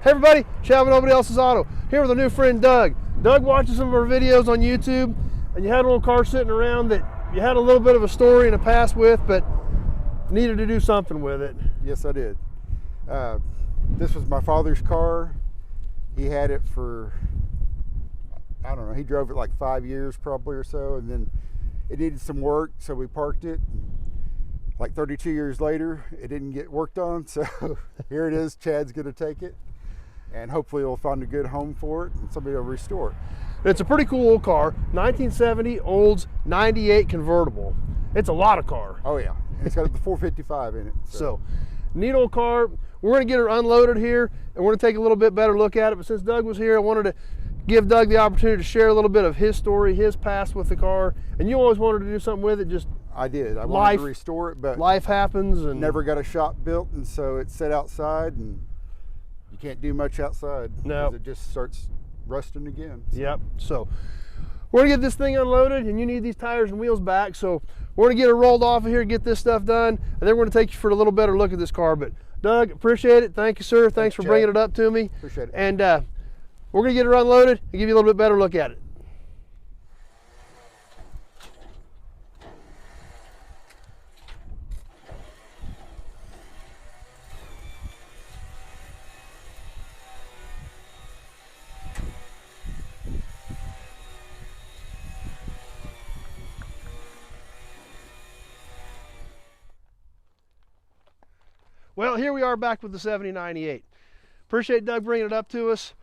Hey everybody, Chad Nobody Else's Auto. Here with our new friend Doug. Doug watches some of our videos on YouTube, and you had a little car sitting around that you had a little bit of a story in the past with, but needed to do something with it. Yes, I did. This was my father's car. He had it for, I don't know, he drove it like 5 years probably or so, and then it needed some work, so we parked it. Like 32 years later, it didn't get worked on, so here it is. Chad's gonna take it, and hopefully we'll find a good home for it and somebody will restore it. It's a pretty cool old car, 1970 Olds 98 convertible. It's a lot of car. Oh yeah, and it's got the 455 in it. So neat old car. We're gonna get her unloaded here, and we're gonna take a little bit better look at it. But since Doug was here, I wanted to give Doug the opportunity to share a little bit of his story, his past with the car. And you always wanted to do something with it. Just I did. I wanted to restore it, but life happens, and never got a shop built, and so it's set outside, and you can't do much outside. No, it just starts rusting again. So. Yep. So we're gonna get this thing unloaded, and you need these tires and wheels back. So we're gonna get it rolled off of here, get this stuff done, and then we're gonna take you for a little better look at this car. But Doug, appreciate it. Thank you, sir. Thanks for bringing it up to me. Appreciate it. And we're gonna get it unloaded and give you a little bit better look at it. Well, here we are back with the 7098. Appreciate Doug bringing it up to us.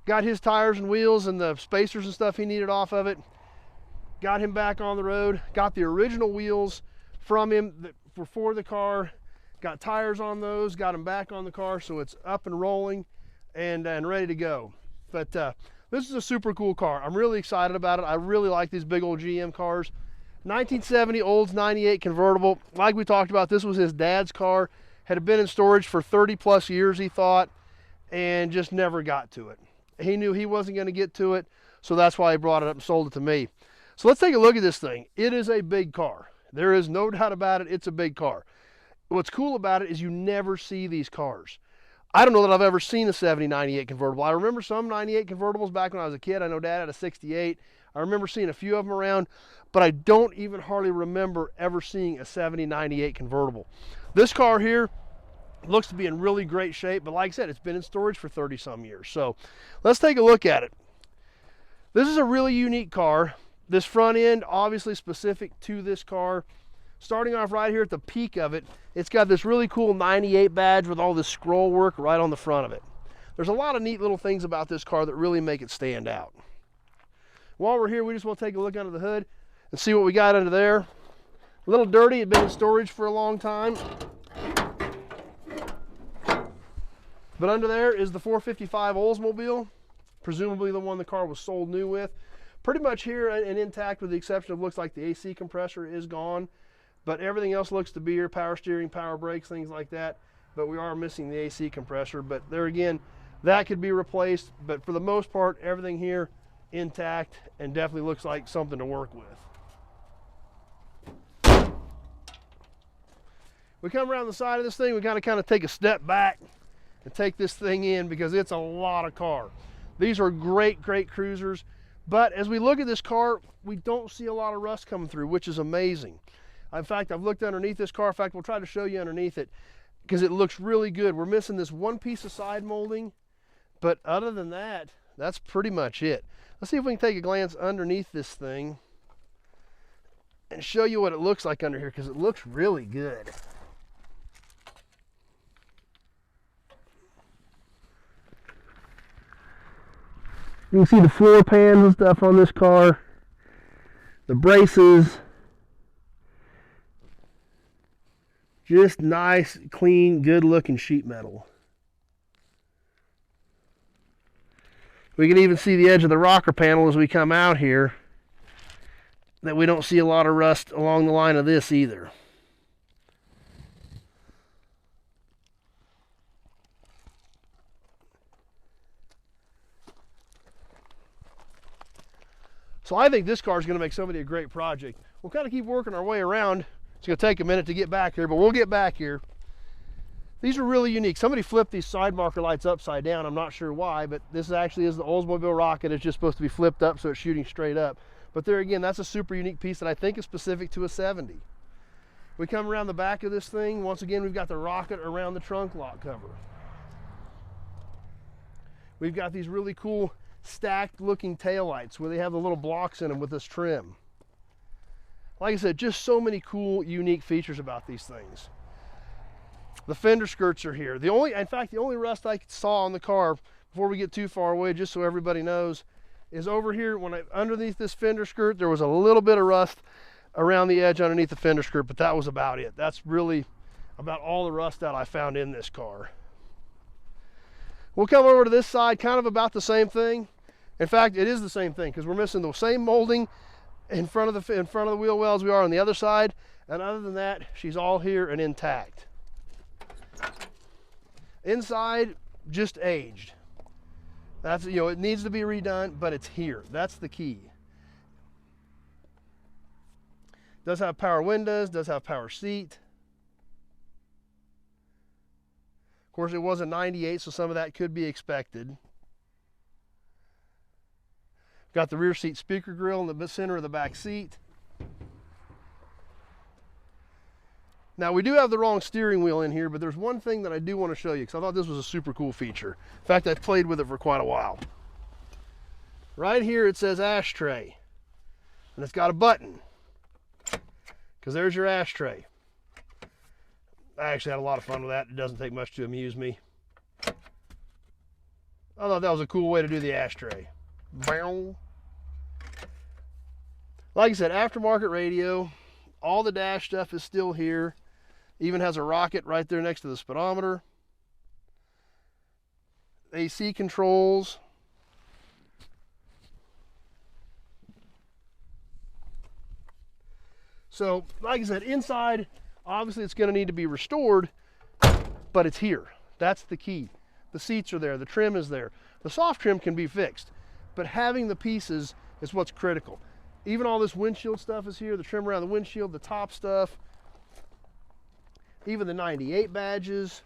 Got his tires and wheels and the spacers and stuff he needed off of it. Got him back on the road. Got the original wheels from him that were for the car. Got tires on those. Got him back on the car, so it's up and rolling and ready to go. But this is a super cool car. I'm really excited about it. I really like these big old GM cars. 1970 Olds 98 convertible. Like we talked about, this was his dad's car. Had been in storage for 30 plus years, he thought, and just never got to it. He knew he wasn't going to get to it, so that's why he brought it up and sold it to me. So let's take a look at this thing. It is a big car. There is no doubt about it. It's a big car. What's cool about it is you never see these cars. I don't know that I've ever seen a 7098 convertible. I remember some 98 convertibles back when I was a kid. I know Dad had a 68. I remember seeing a few of them around, but I don't even hardly remember ever seeing a 7098 convertible. This car here looks to be in really great shape, but like I said, it's been in storage for 30 some years. So let's take a look at it. This is a really unique car. This front end, obviously specific to this car. Starting off right here at the peak of it, it's got this really cool 98 badge with all this scroll work right on the front of it. There's a lot of neat little things about this car that really make it stand out. While we're here, we just want to take a look under the hood and see what we got under there. A little dirty, it's been in storage for a long time. But under there is the 455 Oldsmobile, presumably the one the car was sold new with. Pretty much here and intact, with the exception of looks like the AC compressor is gone, but everything else looks to be here, power steering, power brakes, things like that. But we are missing the AC compressor, but there again, that could be replaced. But for the most part, everything here intact and definitely looks like something to work with. We come around the side of this thing, we gotta kind of take a step back and take this thing in because it's a lot of car. These are great, great cruisers. But as we look at this car, we don't see a lot of rust coming through, which is amazing. In fact, I've looked underneath this car. In fact, we'll try to show you underneath it because it looks really good. We're missing this one piece of side molding, but other than that, that's pretty much it. Let's see if we can take a glance underneath this thing and show you what it looks like under here because it looks really good. You can see the floor pans and stuff on this car, the braces, just nice, clean, good looking sheet metal. We can even see the edge of the rocker panel as we come out here, that we don't see a lot of rust along the line of this either. So I think this car is going to make somebody a great project. We'll kind of keep working our way around. It's going to take a minute to get back here, but we'll get back here. These are really unique. Somebody flipped these side marker lights upside down. I'm not sure why, but this actually is the Oldsmobile rocket. It's just supposed to be flipped up so it's shooting straight up. But there again, that's a super unique piece that I think is specific to a 70. We come around the back of this thing. Once again, we've got the rocket around the trunk lock cover. We've got these really cool stacked looking taillights where they have the little blocks in them with this trim. Like I said, just so many cool, unique features about these things. The fender skirts are here. In fact, the only rust I saw on the car, before we get too far away, just so everybody knows, is over here. Underneath this fender skirt, there was a little bit of rust around the edge underneath the fender skirt, but that was about it. That's really about all the rust that I found in this car. We'll come over to this side, kind of about the same thing. In fact, it is the same thing because we're missing the same molding in front of the wheel well as we are on the other side. And other than that, she's all here and intact. Inside, just aged. That's, you know, it needs to be redone, but it's here. That's the key. Does have power windows, does have power seat. Of course, it was a 98, so some of that could be expected. Got the rear seat speaker grill in the center of the back seat. Now, we do have the wrong steering wheel in here, but there's one thing that I do want to show you because I thought this was a super cool feature. In fact, I've played with it for quite a while. Right here it says ashtray, and it's got a button because there's your ashtray. I actually had a lot of fun with that. It doesn't take much to amuse me. I thought that was a cool way to do the ashtray. Bow. Like I said, aftermarket radio. All the dash stuff is still here. Even has a rocket right there next to the speedometer. AC controls. So, like I said, inside, obviously it's going to need to be restored, but it's here. That's the key. The seats are there. The trim is there. The soft trim can be fixed, but having the pieces is what's critical. Even all this windshield stuff is here. The trim around the windshield, the top stuff, even the 98 badges.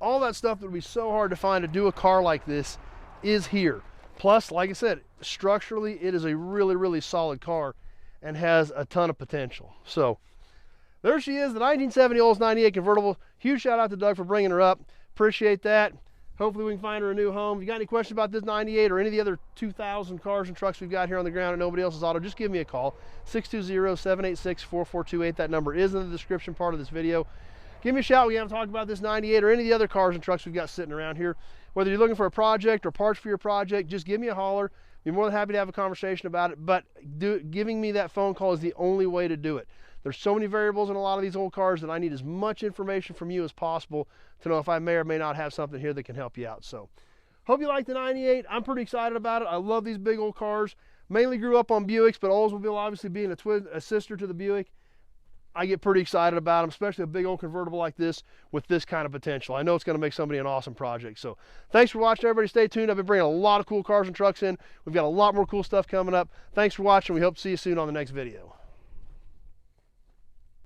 All that stuff that would be so hard to find to do a car like this is here. Plus, like I said, structurally, it is a really, really solid car and has a ton of potential. So there she is, the 1970 Olds 98 convertible. Huge shout out to Doug for bringing her up. Appreciate that. Hopefully we can find her a new home. If you got any questions about this 98 or any of the other 2,000 cars and trucks we've got here on the ground at Nobody Else's Auto, just give me a call, 620-786-4428. That number is in the description part of this video. Give me a shout when you haven't talked about this 98 or any of the other cars and trucks we've got sitting around here. Whether you're looking for a project or parts for your project, just give me a holler. Be more than happy to have a conversation about it, but giving me that phone call is the only way to do it. There's so many variables in a lot of these old cars that I need as much information from you as possible to know if I may or may not have something here that can help you out. So, hope you like the 98. I'm pretty excited about it. I love these big old cars. Mainly grew up on Buicks, but Oldsmobile obviously being a sister to the Buick, I get pretty excited about them, especially a big old convertible like this with this kind of potential. I know it's going to make somebody an awesome project. So thanks for watching, everybody. Stay tuned. I've been bringing a lot of cool cars and trucks in. We've got a lot more cool stuff coming up. Thanks for watching. We hope to see you soon on the next video.